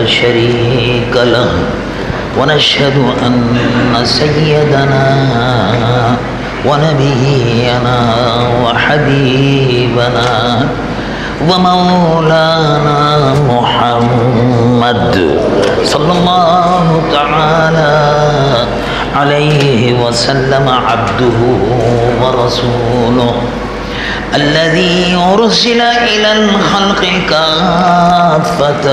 شريك له ونشهد أن سيدنا ونبينا وحبيبنا ومولانا محمد صلى الله تعالى عليه وسلم عبده ورسوله الذي أرسل إلى الخلق كافة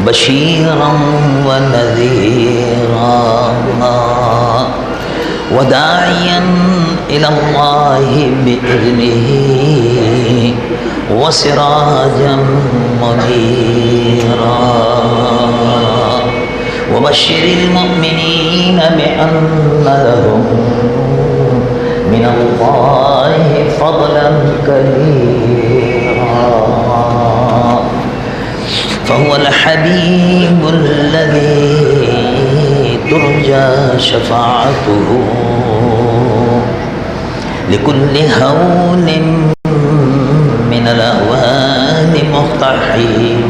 بشيرا ونذيرا وداعيا إلى الله بإذنه وسراجا منيرا وبشر المؤمنين بأن لهم من الله فضلا كبيرا فهو الحبيب الذي ترجى شفاعته لكل هول من الأهوال مقتحم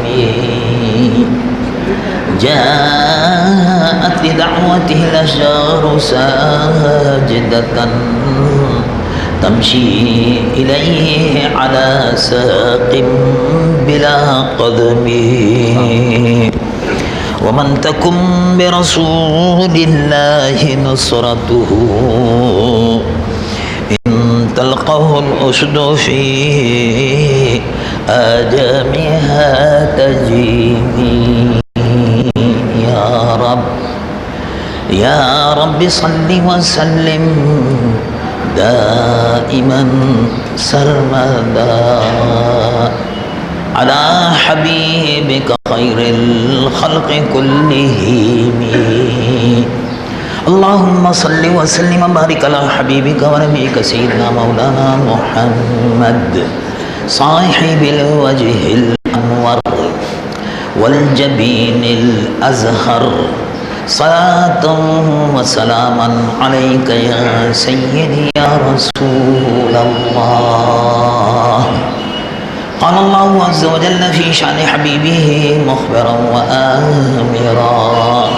جاءت لدعوته الأشجار ساجدة تمشي إليه على ساق بلا قدم ومن تكن برسول الله نصرته إن تلقه الأسد في آدمها تجيب يا رب صل وسلم دائما سرمدا على حبيبك خير الخلق كلهم اللهم صل وسلم وبارك على حبيبك ونبيك سيدنا مولانا محمد صاحب الوجه الأنور والجبين الأزهر صلاة وسلاما عليك يا سيدي يا رسول الله قال الله عز وجل في شأن حبيبه مخبرا وآمرا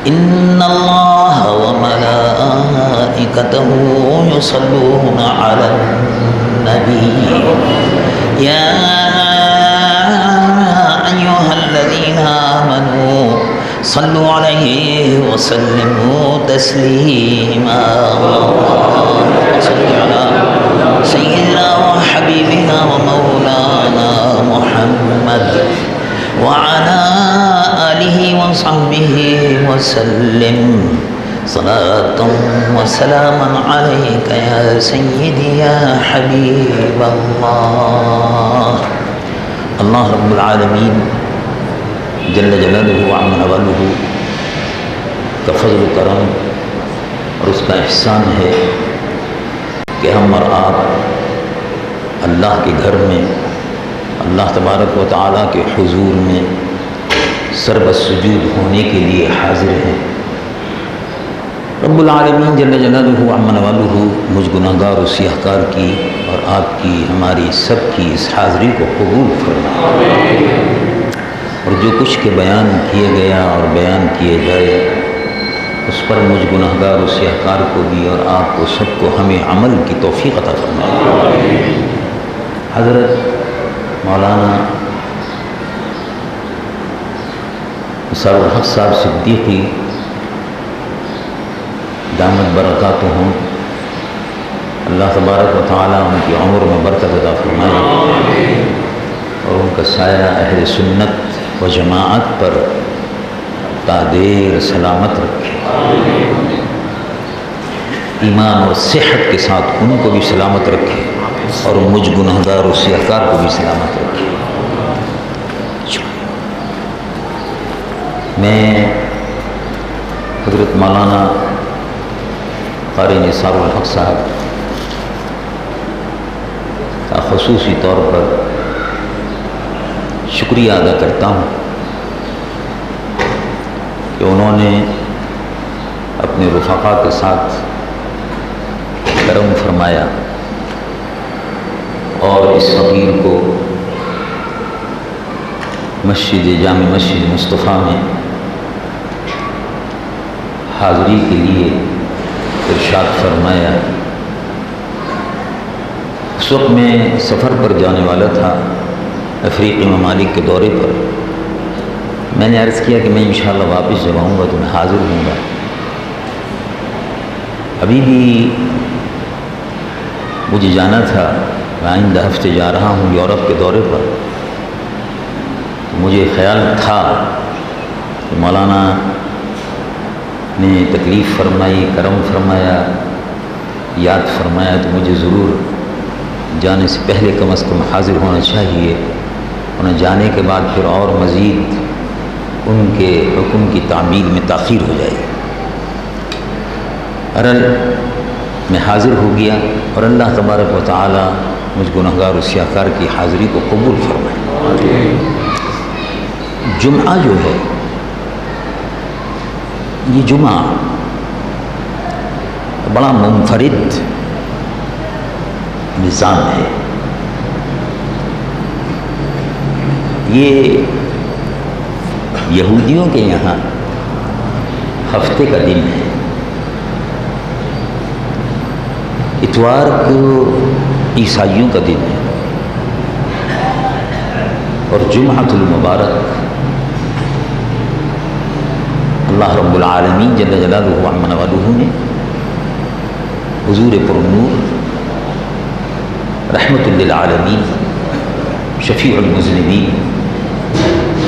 إن الله وملائكته يصلون على النبي يا أيها الذين آمنوا صلوا عليه وسلموا تسليما صل على سيدنا وحبيبنا ومولانا محمد وعلى آله وصحبه وسلم صلاة وسلاما عليك يا سيدي يا حبيب الله اللہ رب العالمین جل جلالہ وعم نوالہ کا فضل و کرم اور اس کا احسان ہے کہ ہم اور آپ اللہ کے گھر میں اللہ تبارک و تعالیٰ کے حضور میں سربسجود ہونے کے لیے حاضر ہیں۔ رب العالمین جل جلالہ وعم نوالہ مجھ گناہگار و سیاہ کار کی اور آپ کی ہماری سب کی اس حاضری کو قبول فرمائے، اور جو کچھ کے بیان کیے گیا اور بیان کیے جائے اس پر مجھ گناہگار و سیاہ کار کو بھی اور آپ کو سب کو ہمیں عمل کی توفیق عطا فرمائے۔ حضرت مولانا نثار الحق صاحب صدیقی دامت برکاتہم، اللہ تبارک و تعالیٰ ان کی عمر میں برکت عطا فرمائے اور ان کا سایہ اہل سنت و جماعت پر تا دیر سلامت رکھے، ایمان اور صحت کے ساتھ ان کو بھی سلامت رکھے اور مجھ گنہگار و سیاہکار کو بھی سلامت رکھے۔ میں حضرت مولانا قاری نثار الحق صاحب کا خصوصی طور پر شکریہ ادا کرتا ہوں کہ انہوں نے اپنے رفقا کے ساتھ کرم فرمایا اور اس فقیر کو مسجد جامع مسجد مصطفیٰ میں حاضری کے لیے ارشاد فرمایا۔ اس وقت میں سفر پر جانے والا تھا، افریقی ممالک کے دورے پر۔ میں نے عرض کیا کہ میں انشاءاللہ واپس جب آؤں گا تو میں حاضر ہوں گا۔ ابھی بھی مجھے جانا تھا، میں آئندہ ہفتے جا رہا ہوں یورپ کے دورے پر۔ مجھے خیال تھا کہ مولانا نے تکلیف فرمائی، کرم فرمایا، یاد فرمایا تو مجھے ضرور جانے سے پہلے کم از کم حاضر ہونا چاہیے، اور جانے کے بعد پھر اور مزید ان کے حکم کی تعمیل میں تاخیر ہو جائے گی۔ میں حاضر ہو گیا، اور اللہ تبارک و تعالی مجھ گنہگار و سیاکار کی حاضری کو قبول فرمائے۔ جمعہ جو ہے، یہ جمعہ بڑا منفرد نظام ہے۔ یہ یہودیوں کے یہاں ہفتے کا دن ہے۔ اتوار کو عیسائیوں کا دن ہے، اور جمعۃ المبارک اللہ رب العالمین جل جلالہ عم نوالہ نے حضور پرنور رحمت للعالمین شفیع المذنبین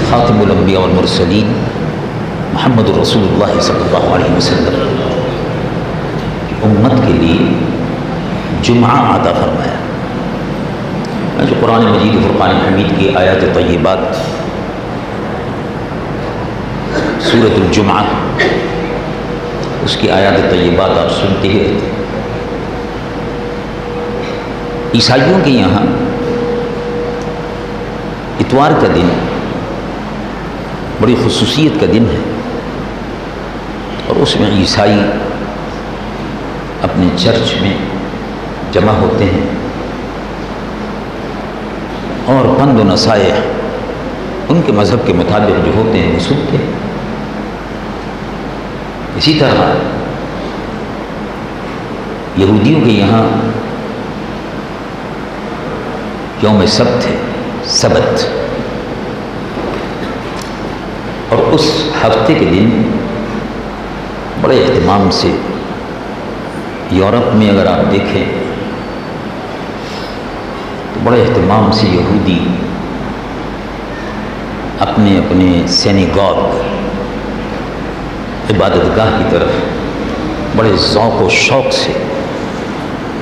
خاتم الانبیاء والمرسلین محمد رسول اللہ صلی اللہ علیہ وسلم امت کے لیے جمعہ عطا فرمایا۔ جو قرآن مجید فرقان حمید کی آیات طیبات سورۃ الجمعہ، اس کی آیات طیبات آپ سنتے ہی رہتے ہیں۔ عیسائیوں کے یہاں اتوار کا دن بڑی خصوصیت کا دن ہے، اور اس میں عیسائی اپنے چرچ میں جمع ہوتے ہیں اور پند و نصائح ان کے مذہب کے مطابق جو ہوتے ہیں وہ سنتے ہیں۔ اسی طرح یہودیوں کے یہاں یوم سبت ہے، سبت، اور اس ہفتے کے دن بڑے اہتمام سے یورپ میں اگر آپ دیکھیں تو بڑے اہتمام سے یہودی اپنے اپنے سینیگاگ عبادت گاہ کی طرف بڑے ذوق و شوق سے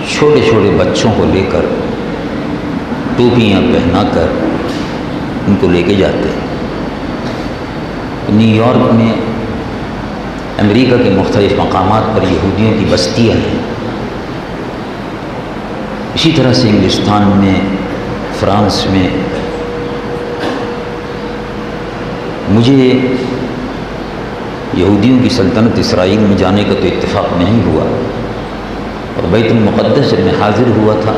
چھوٹے چھوٹے بچوں کو لے کر ٹوپیاں پہنا کر ان کو لے کے جاتے ہیں۔ نیو یارک میں، امریکہ کے مختلف مقامات پر یہودیوں کی بستیاں ہیں۔ اسی طرح سے انگلستان میں، فرانس میں۔ مجھے یہودیوں کی سلطنت اسرائیل میں جانے کا تو اتفاق نہیں ہوا، اور بیت المقدس جب میں حاضر ہوا تھا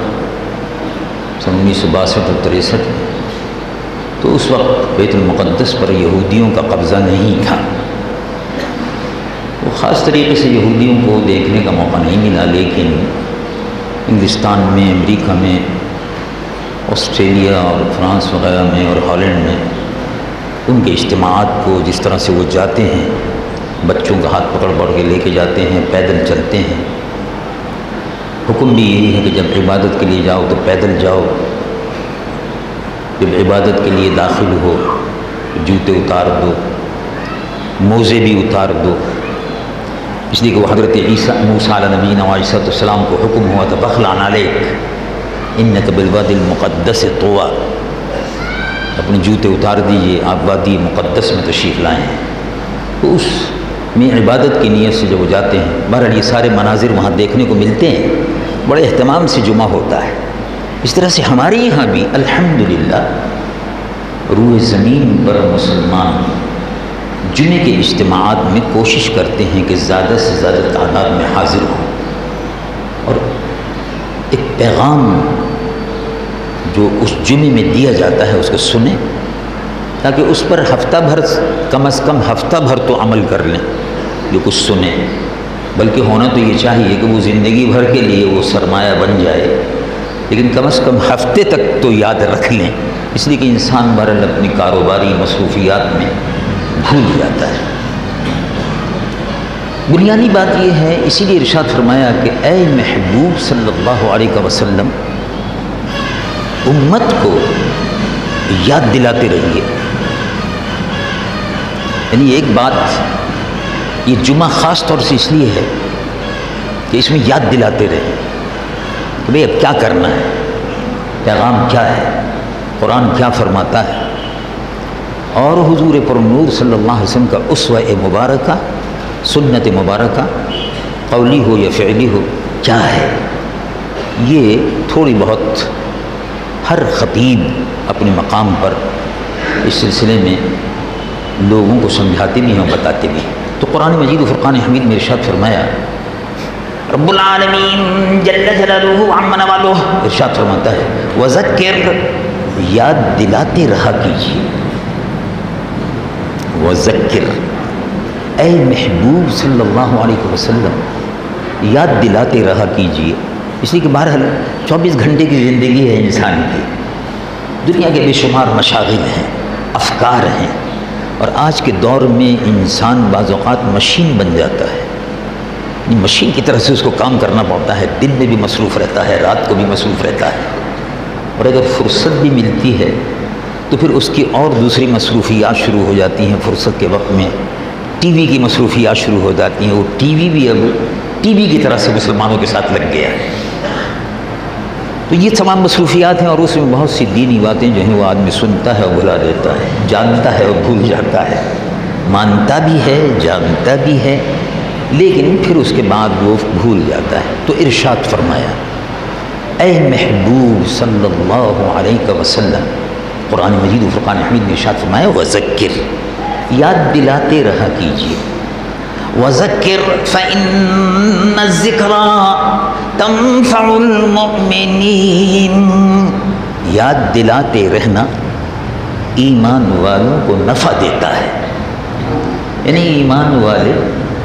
سن 1962 اور 63 میں، تو اس وقت بیت المقدس پر یہودیوں کا قبضہ نہیں تھا۔ وہ خاص طریقے سے یہودیوں کو دیکھنے کا موقع نہیں ملا، لیکن انگلستان میں، امریکہ میں، آسٹریلیا اور فرانس وغیرہ میں اور ہالینڈ میں ان کے اجتماعات کو جس طرح سے وہ جاتے ہیں، بچوں کا ہاتھ پکڑ پکڑ کے لے کے جاتے ہیں، پیدل چلتے ہیں۔ حکم بھی یہی ہے کہ جب عبادت کے لیے جاؤ تو پیدل جاؤ، جب عبادت کے لیے داخل ہو جوتے اتار دو، موزے بھی اتار دو، اس لیے کہ وہ حضرت موسیٰ علیہ نبینا علیہ السلام کو حکم ہوا تھا فاخلع علیک انک بالوادی المقدس طویٰ، اپنے جوتے اتار دیجئے، آپ وادی مقدس میں تشریف لائے ہیں۔ تو اس میں عبادت کی نیت سے جب وہ جاتے ہیں، بہرحال یہ سارے مناظر وہاں دیکھنے کو ملتے ہیں، بڑے اہتمام سے جمعہ ہوتا ہے۔ اس طرح سے ہمارے یہاں بھی الحمدللہ روئے زمین پر مسلمان جمعے کے اجتماعات میں کوشش کرتے ہیں کہ زیادہ سے زیادہ تعداد میں حاضر ہوں، اور ایک پیغام جو اس جمعے میں دیا جاتا ہے اس کو سنیں، تاکہ اس پر ہفتہ بھر کم از کم ہفتہ بھر تو عمل کر لیں جو کچھ سنیں، بلکہ ہونا تو یہ چاہیے کہ وہ زندگی بھر کے لیے وہ سرمایہ بن جائے، لیکن کم از کم ہفتے تک تو یاد رکھ لیں، اس لیے کہ انسان بہرحال اپنی کاروباری مصروفیات میں بھول جاتا ہے۔ بنیادی بات یہ ہے، اسی لیے ارشاد فرمایا کہ اے محبوب صلی اللہ علیہ وسلم امت کو یاد دلاتے رہیے۔ یعنی ایک بات، یہ جمعہ خاص طور سے اس لیے ہے کہ اس میں یاد دلاتے رہیں کہ بھئی اب کیا کرنا ہے، پیغام کیا ہے، قرآن کیا فرماتا ہے، اور حضور پر نور صلی اللہ علیہ وسلم کا اسوہ مبارکہ، سنت مبارکہ قولی ہو یا فعلی ہو کیا ہے۔ یہ تھوڑی بہت ہر خطیب اپنے مقام پر اس سلسلے میں لوگوں کو سمجھاتے بھی ہیں اور بتاتے بھی ہیں۔ تو قرآن مجید و فرقان حمید میں ارشاد فرمایا، رب العالمین جل جلالہ عم نوالہ ارشاد فرماتا ہے وذکر، یاد دلاتے رہا کیجیے، وذکر اے محبوب صلی اللہ علیہ وسلم یاد دلاتے رہا کیجیے، اس لیے کہ بہرحال 24 گھنٹے کی زندگی ہے انسان کی، دنیا کے بے شمار مشاغل ہیں، افکار ہیں، اور آج کے دور میں انسان بعض اوقات مشین بن جاتا ہے، مشین کی طرح سے اس کو کام کرنا پڑتا ہے، دن میں بھی مصروف رہتا ہے، رات کو بھی مصروف رہتا ہے، اور اگر فرصت بھی ملتی ہے تو پھر اس کی اور دوسری مصروفیات شروع ہو جاتی ہیں۔ فرصت کے وقت میں ٹی وی کی مصروفیات شروع ہو جاتی ہیں، وہ ٹی وی بھی اب ٹی وی کی طرح سے مسلمانوں کے ساتھ لگ گیا ہے۔ تو یہ تمام مصروفیات ہیں، اور اس میں بہت سی دینی باتیں جو ہیں وہ آدمی سنتا ہے اور بھلا دیتا ہے، جانتا ہے اور بھول جاتا ہے، مانتا بھی ہے، جانتا بھی ہے، لیکن پھر اس کے بعد وہ بھول جاتا ہے۔ تو ارشاد فرمایا اے محبوب صلی اللہ علیہ وسلم، قرآن مجید و فرقان حمید میں ارشاد فرمایا وذکر، یاد دلاتے رہا کیجیے، وذکر فإن الذکریٰ تنفع المؤمنین، یاد دلاتے رہنا ایمان والوں کو نفع دیتا ہے، یعنی ایمان والے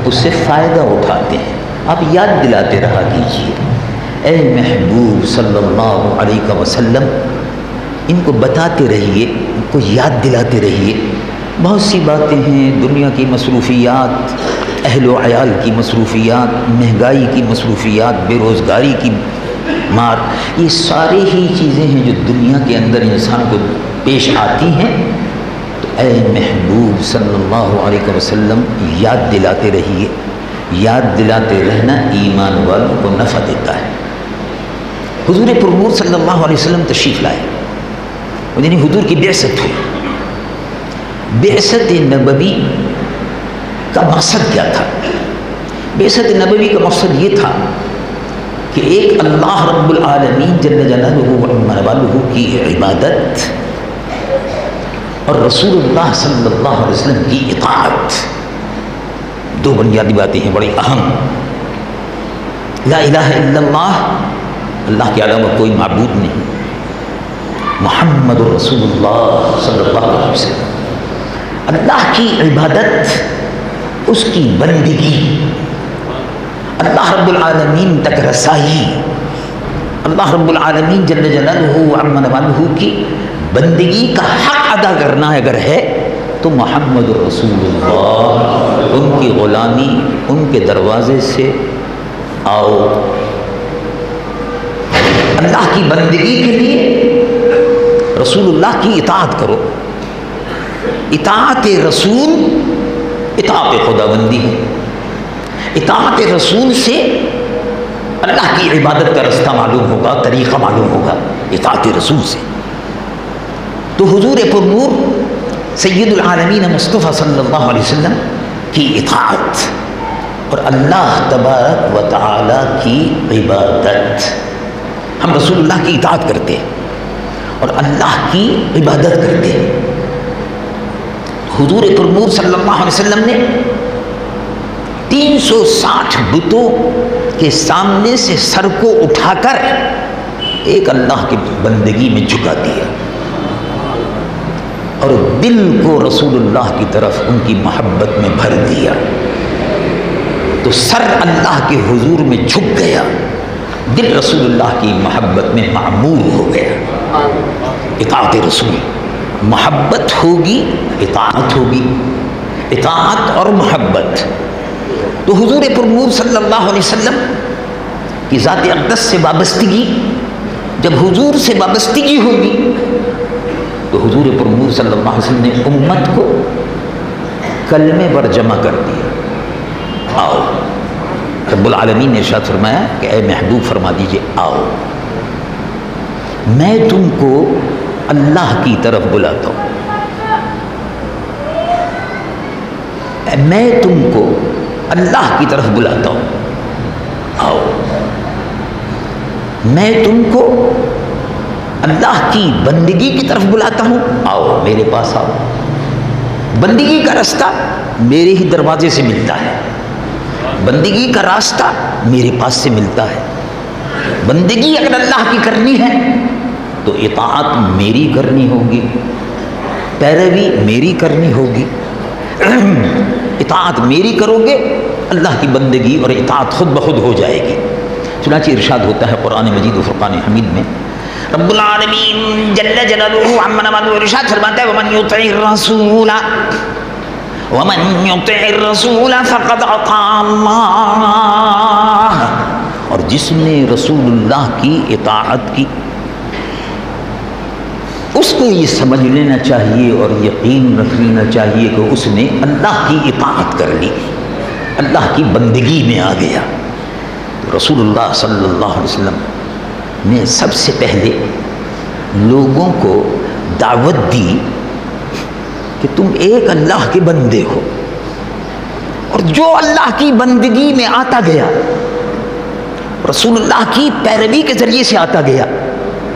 اس سے فائدہ اٹھاتے ہیں۔ آپ یاد دلاتے رہا کیجیے، اے محبوب صلی اللہ علیہ وسلم ان کو بتاتے رہیے، ان کو یاد دلاتے رہیے۔ بہت سی باتیں ہیں، دنیا کی مصروفیات، اہل و عیال کی مصروفیات، مہنگائی کی مصروفیات، بے روزگاری کی مار، یہ سارے ہی چیزیں ہیں جو دنیا کے اندر انسان کو پیش آتی ہیں۔ تو اے محبوب صلی اللہ علیہ وسلم یاد دلاتے رہیے، یاد دلاتے رہنا ایمان والوں کو نفع دیتا ہے۔ حضور پر نور صلی اللہ علیہ وسلم تشریف لائے، یعنی حضور کی بعثت ہوئی۔ بعثت نبوی کا مقصد کیا تھا؟ بعثت نبوی کا مقصد یہ تھا کہ ایک اللہ رب العالمین جل جلالہ وعلا کی عبادت اور رسول اللہ صلی اللہ علیہ وسلم کی اطاعت، دو بنیادی باتیں ہیں بڑی اہم۔ لا الہ الا اللہ، اللہ کے علاوہ کوئی معبود نہیں، محمد رسول اللہ صلی اللہ علیہ وسلم، اللہ کی عبادت، اس کی بندگی، اللہ رب العالمین تک رسائی، اللہ رب العالمین جل جلالہ وعم نوالہ کی بندگی کا حق ادا کرنا اگر ہے تو محمد رسول اللہ، ان کی غلامی، ان کے دروازے سے آؤ، اللہ کی بندگی کے لیے رسول اللہ کی اطاعت کرو۔ اطاعت رسول اطاعت خداوندی ہے، اطاعت رسول سے اللہ کی عبادت کا رستہ معلوم ہوگا، طریقہ معلوم ہوگا، اطاعت رسول سے۔ تو حضور پر نور سید العالمین مصطفیٰ صلی اللہ علیہ وسلم کی اطاعت اور اللہ تبارک و تعالی کی عبادت، ہم رسول اللہ کی اطاعت کرتے ہیں اور اللہ کی عبادت کرتے ہیں۔ حضور پر نور صلی اللہ علیہ وسلم نے 360 بتوں کے سامنے سے سر کو اٹھا کر ایک اللہ کی بندگی میں جھکا دیا۔ اور دل کو رسول اللہ کی طرف ان کی محبت میں بھر دیا تو سر اللہ کے حضور میں جھک گیا، دل رسول اللہ کی محبت میں معمور ہو گیا۔ اطاعت رسول، محبت ہوگی اطاعت ہوگی، اطاعت اور محبت۔ تو حضور پر نور صلی اللہ علیہ وسلم کی ذات اقدس سے وابستگی، جب حضور سے وابستگی ہوگی تو حضور پر نور صلی اللہ علیہ وسلم نے امت کو کلمے پر جمع کر دیا۔ آؤ، رب العالمین نے ارشاد فرمایا کہ اے محبوب فرما دیجئے آؤ، میں تم کو اللہ کی طرف بلاتا ہوں، میں تم کو اللہ کی طرف بلاتا ہوں، آؤ، میں تم کو اللہ کی بندگی کی طرف بلاتا ہوں، آؤ میرے پاس آؤ۔ بندگی کا راستہ میرے ہی دروازے سے ملتا ہے، بندگی کا راستہ میرے پاس سے ملتا ہے۔ بندگی اگر اللہ کی کرنی ہے تو اطاعت میری کرنی ہوگی، پیروی میری کرنی ہوگی۔ اطاعت میری کرو گے، اللہ کی بندگی اور اطاعت خود بخود ہو جائے گی۔ چنانچہ ارشاد ہوتا ہے قرآن مجید و فرقان حمید میں، رب العالمین جل جلالہ عما نوالہ ارشاد فرماتا ہے ومن یطع الرسول ومن یطع الرسول فقد اطاع اللہ، اور جس نے رسول اللہ کی اطاعت کی اس کو یہ سمجھ لینا چاہیے اور یقین رکھ لینا چاہیے کہ اس نے اللہ کی اطاعت کر لی، اللہ کی بندگی میں آ گیا۔ رسول اللہ صلی اللہ علیہ وسلم نے سب سے پہلے لوگوں کو دعوت دی کہ تم ایک اللہ کے بندے ہو، اور جو اللہ کی بندگی میں آتا گیا، رسول اللہ کی پیروی کے ذریعے سے آتا گیا،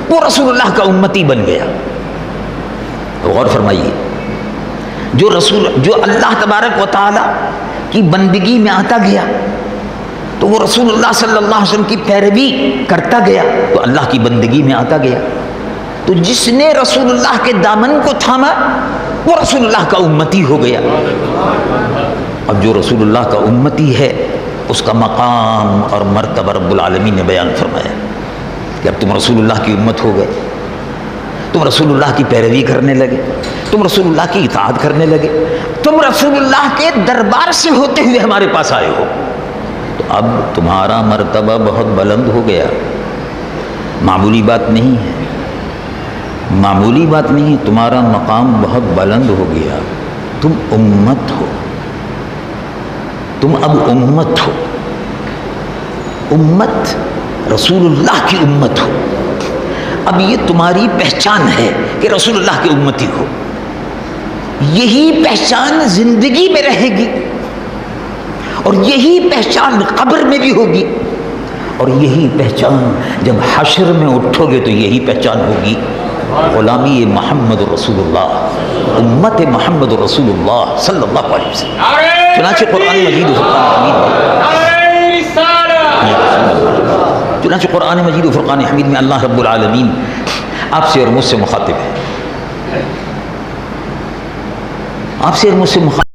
وہ رسول اللہ کا امتی بن گیا۔ غور فرمائیے، جو اللہ تبارک و تعالی کی بندگی میں آتا گیا تو وہ رسول اللہ صلی اللہ علیہ وسلم کی پیروی کرتا گیا تو اللہ کی بندگی میں آتا گیا۔ تو جس نے رسول اللہ کے دامن کو تھاما وہ رسول اللہ کا امتی ہو گیا۔ اب جو رسول اللہ کا امتی ہے اس کا مقام اور مرتبہ رب العالمین نے بیان فرمایا کہ اب تم رسول اللہ کی امت ہو گئے، تم رسول اللہ کی پیروی کرنے لگے، تم رسول اللہ کی اطاعت کرنے لگے، تم رسول اللہ کے دربار سے ہوتے ہوئے ہمارے پاس آئے ہو، تو اب تمہارا مرتبہ بہت بلند ہو گیا۔ معمولی بات نہیں ہے، معمولی بات نہیں ہے، تمہارا مقام بہت بلند ہو گیا۔ تم امت ہو، تم اب امت ہو، امت رسول اللہ کی امت ہو۔ اب یہ تمہاری پہچان ہے کہ رسول اللہ کی امتی ہو، یہی پہچان زندگی میں رہے گی، اور یہی پہچان قبر میں بھی ہوگی، اور یہی پہچان جب حشر میں اٹھو گے تو یہی پہچان ہوگی، غلامی محمد رسول اللہ، امت محمد رسول اللہ صلی اللہ علیہ وسلم۔ چنانچہ قرآن مجید و فرقان حمید میں اللہ رب العالمین آپ سے اور مجھ سے مخاطب ہے، آپ سے اور مجھ سے مخاطب